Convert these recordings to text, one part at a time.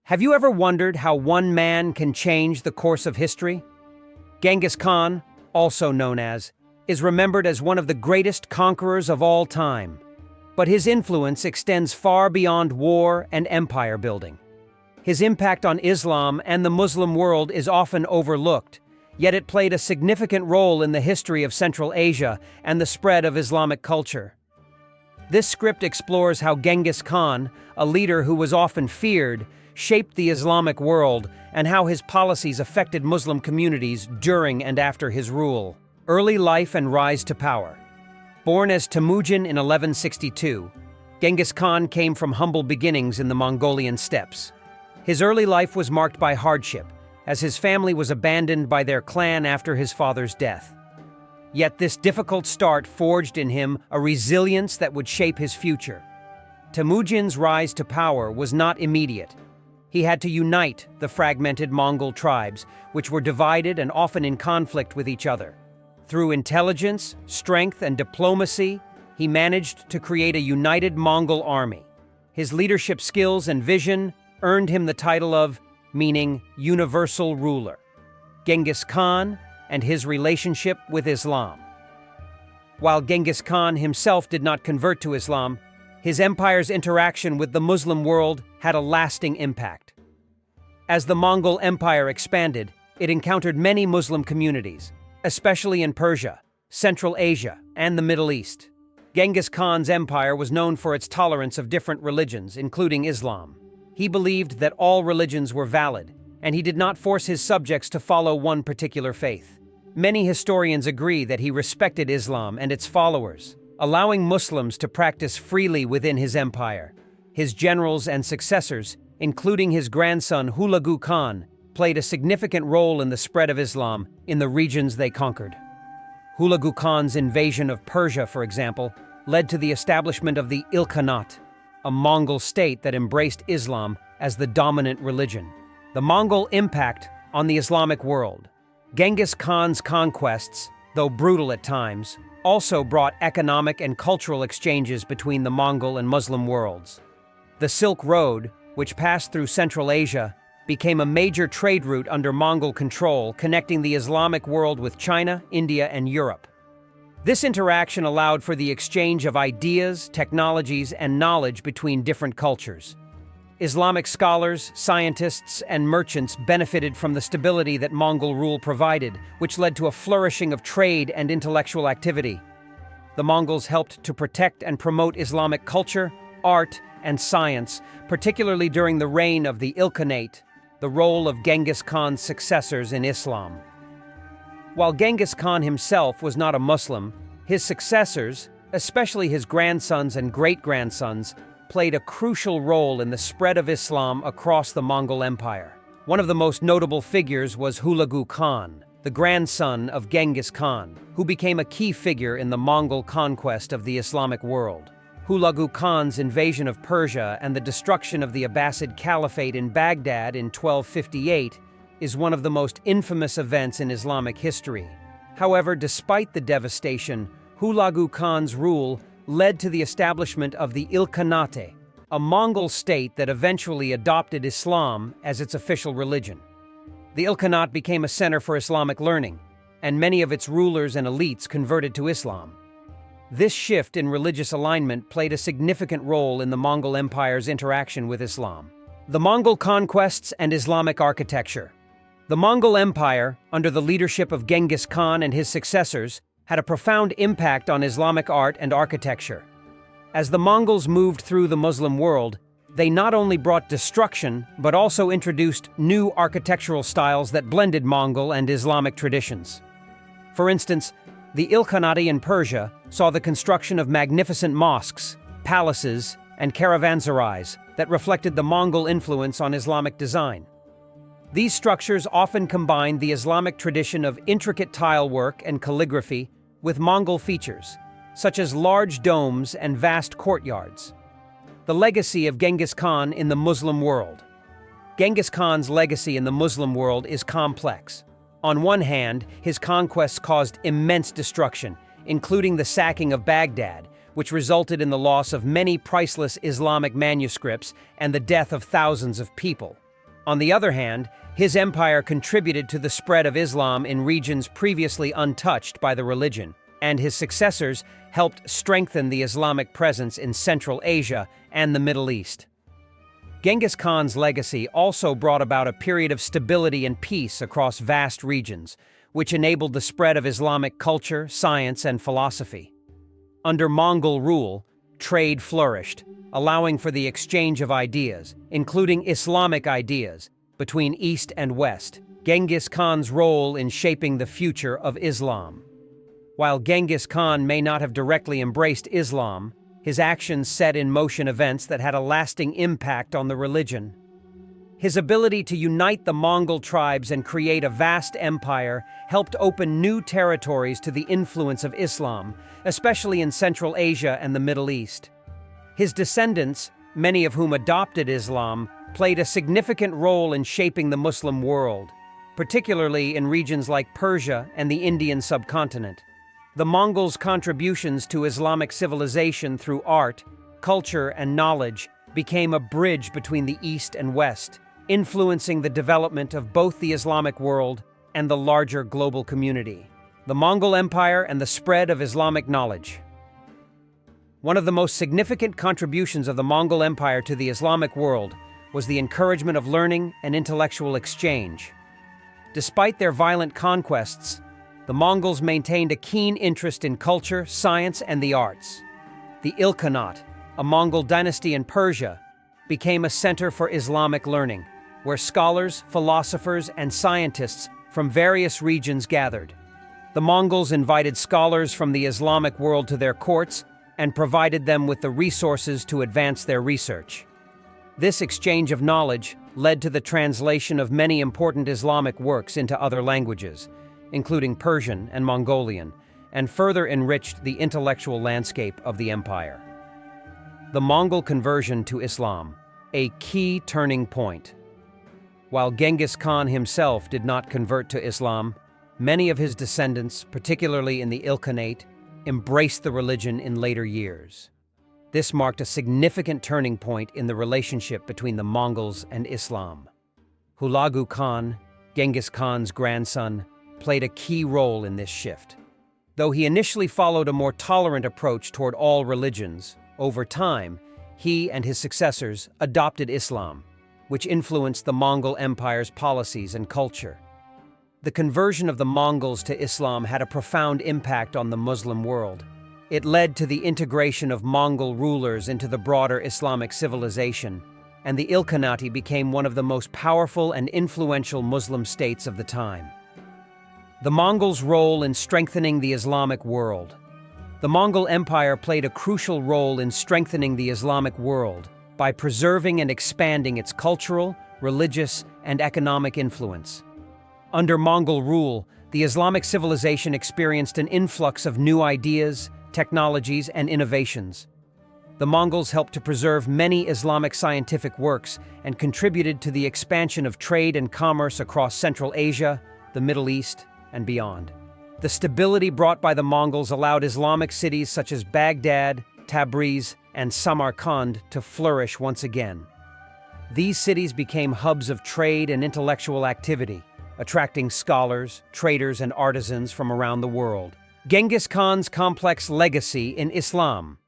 Have you ever wondered how one man can change the course of history? Genghis Khan, also known as, is remembered as one of the greatest conquerors of all time. But his influence extends far beyond war and empire building. His impact on Islam and the Muslim world is often overlooked, yet it played a significant role in the history of Central Asia and the spread of Islamic culture. This script explores how Genghis Khan, a leader who was often feared, shaped the Islamic world and how his policies affected Muslim communities during and after his rule. Early life and rise to power. Born as Temujin in 1162, Genghis Khan came from humble beginnings in the Mongolian steppes. His early life was marked by hardship, as his family was abandoned by their clan after his father's death. Yet this difficult start forged in him a resilience that would shape his future. Temujin's rise to power was not immediate. He had to unite the fragmented Mongol tribes, which were divided and often in conflict with each other. Through intelligence, strength, and diplomacy, he managed to create a united Mongol army. His leadership skills and vision earned him the title of, meaning universal ruler, Genghis Khan and his relationship with Islam. While Genghis Khan himself did not convert to Islam, his empire's interaction with the Muslim world had a lasting impact. As the Mongol Empire expanded, it encountered many Muslim communities, especially in Persia, Central Asia, and the Middle East. Genghis Khan's empire was known for its tolerance of different religions, including Islam. He believed that all religions were valid, and he did not force his subjects to follow one particular faith. Many historians agree that he respected Islam and its followers, allowing Muslims to practice freely within his empire. His generals and successors, including his grandson Hulagu Khan, played a significant role in the spread of Islam in the regions they conquered. Hulagu Khan's invasion of Persia, for example, led to the establishment of the Ilkhanate, a Mongol state that embraced Islam as the dominant religion. The Mongol impact on the Islamic world. Genghis Khan's conquests, though brutal at times, also brought economic and cultural exchanges between the Mongol and Muslim worlds. The Silk Road, which passed through Central Asia, became a major trade route under Mongol control, connecting the Islamic world with China, India, and Europe. This interaction allowed for the exchange of ideas, technologies, and knowledge between different cultures. Islamic scholars, scientists, and merchants benefited from the stability that Mongol rule provided, which led to a flourishing of trade and intellectual activity. The Mongols helped to protect and promote Islamic culture, art, and science, particularly during the reign of the Ilkhanate, the role of Genghis Khan's successors in Islam. While Genghis Khan himself was not a Muslim, his successors, especially his grandsons and great-grandsons, played a crucial role in the spread of Islam across the Mongol Empire. One of the most notable figures was Hulagu Khan, the grandson of Genghis Khan, who became a key figure in the Mongol conquest of the Islamic world. Hulagu Khan's invasion of Persia and the destruction of the Abbasid Caliphate in Baghdad in 1258 is one of the most infamous events in Islamic history. However, despite the devastation, Hulagu Khan's rule led to the establishment of the Ilkhanate, a Mongol state that eventually adopted Islam as its official religion. The Ilkhanate became a center for Islamic learning, and many of its rulers and elites converted to Islam. This shift in religious alignment played a significant role in the Mongol Empire's interaction with Islam. The Mongol conquests and Islamic architecture. The Mongol Empire, under the leadership of Genghis Khan and his successors, had a profound impact on Islamic art and architecture. As the Mongols moved through the Muslim world, they not only brought destruction, but also introduced new architectural styles that blended Mongol and Islamic traditions. For instance, the Ilkhanate in Persia saw the construction of magnificent mosques, palaces, and caravanserais that reflected the Mongol influence on Islamic design. These structures often combined the Islamic tradition of intricate tile work and calligraphy with Mongol features, such as large domes and vast courtyards. The legacy of Genghis Khan in the Muslim world. Genghis Khan's legacy in the Muslim world is complex. On one hand, his conquests caused immense destruction, including the sacking of Baghdad, which resulted in the loss of many priceless Islamic manuscripts and the death of thousands of people. On the other hand, his empire contributed to the spread of Islam in regions previously untouched by the religion, and his successors helped strengthen the Islamic presence in Central Asia and the Middle East. Genghis Khan's legacy also brought about a period of stability and peace across vast regions, which enabled the spread of Islamic culture, science, and philosophy. Under Mongol rule, trade flourished, allowing for the exchange of ideas, including Islamic ideas, between East and West. Genghis Khan's role in shaping the future of Islam. While Genghis Khan may not have directly embraced Islam, his actions set in motion events that had a lasting impact on the religion. His ability to unite the Mongol tribes and create a vast empire helped open new territories to the influence of Islam, especially in Central Asia and the Middle East. His descendants, many of whom adopted Islam, played a significant role in shaping the Muslim world, particularly in regions like Persia and the Indian subcontinent. The Mongols' contributions to Islamic civilization through art, culture, and knowledge became a bridge between the East and West, influencing the development of both the Islamic world and the larger global community. The Mongol Empire and the spread of Islamic knowledge. One of the most significant contributions of the Mongol Empire to the Islamic world was the encouragement of learning and intellectual exchange. Despite their violent conquests, the Mongols maintained a keen interest in culture, science, and the arts. The Ilkhanate, a Mongol dynasty in Persia, became a center for Islamic learning, where scholars, philosophers, and scientists from various regions gathered. The Mongols invited scholars from the Islamic world to their courts and provided them with the resources to advance their research. This exchange of knowledge led to the translation of many important Islamic works into other languages, including Persian and Mongolian, and further enriched the intellectual landscape of the empire. The Mongol conversion to Islam, a key turning point. While Genghis Khan himself did not convert to Islam, many of his descendants, particularly in the Ilkhanate, embraced the religion in later years. This marked a significant turning point in the relationship between the Mongols and Islam. Hulagu Khan, Genghis Khan's grandson, played a key role in this shift. Though he initially followed a more tolerant approach toward all religions, over time, he and his successors adopted Islam, which influenced the Mongol Empire's policies and culture. The conversion of the Mongols to Islam had a profound impact on the Muslim world. It led to the integration of Mongol rulers into the broader Islamic civilization, and the Ilkhanate became one of the most powerful and influential Muslim states of the time. The Mongols' role in strengthening the Islamic world. The Mongol Empire played a crucial role in strengthening the Islamic world by preserving and expanding its cultural, religious, and economic influence. Under Mongol rule, the Islamic civilization experienced an influx of new ideas, technologies, and innovations. The Mongols helped to preserve many Islamic scientific works and contributed to the expansion of trade and commerce across Central Asia, the Middle East, and beyond. The stability brought by the Mongols allowed Islamic cities such as Baghdad, Tabriz, and Samarkand to flourish once again. These cities became hubs of trade and intellectual activity, attracting scholars, traders, and artisans from around the world. Genghis Khan's complex legacy in Islam.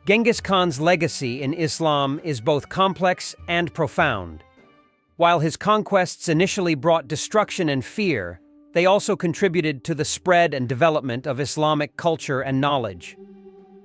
Genghis Khan's legacy in Islam is both complex and profound. While his conquests initially brought destruction and fear, they also contributed to the spread and development of Islamic culture and knowledge.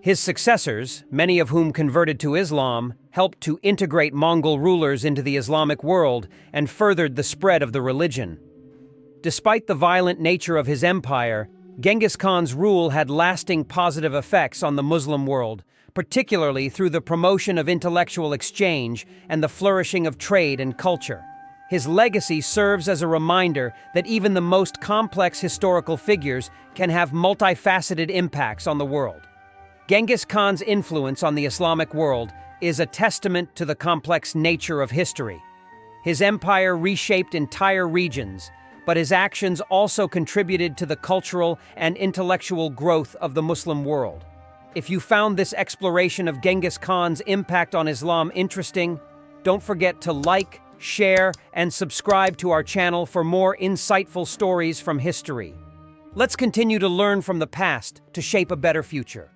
His successors, many of whom converted to Islam, helped to integrate Mongol rulers into the Islamic world and furthered the spread of the religion. Despite the violent nature of his empire, Genghis Khan's rule had lasting positive effects on the Muslim world, particularly through the promotion of intellectual exchange and the flourishing of trade and culture. His legacy serves as a reminder that even the most complex historical figures can have multifaceted impacts on the world. Genghis Khan's influence on the Islamic world is a testament to the complex nature of history. His empire reshaped entire regions, but his actions also contributed to the cultural and intellectual growth of the Muslim world. If you found this exploration of Genghis Khan's impact on Islam interesting, don't forget to like, share, and subscribe to our channel for more insightful stories from history. Let's continue to learn from the past to shape a better future.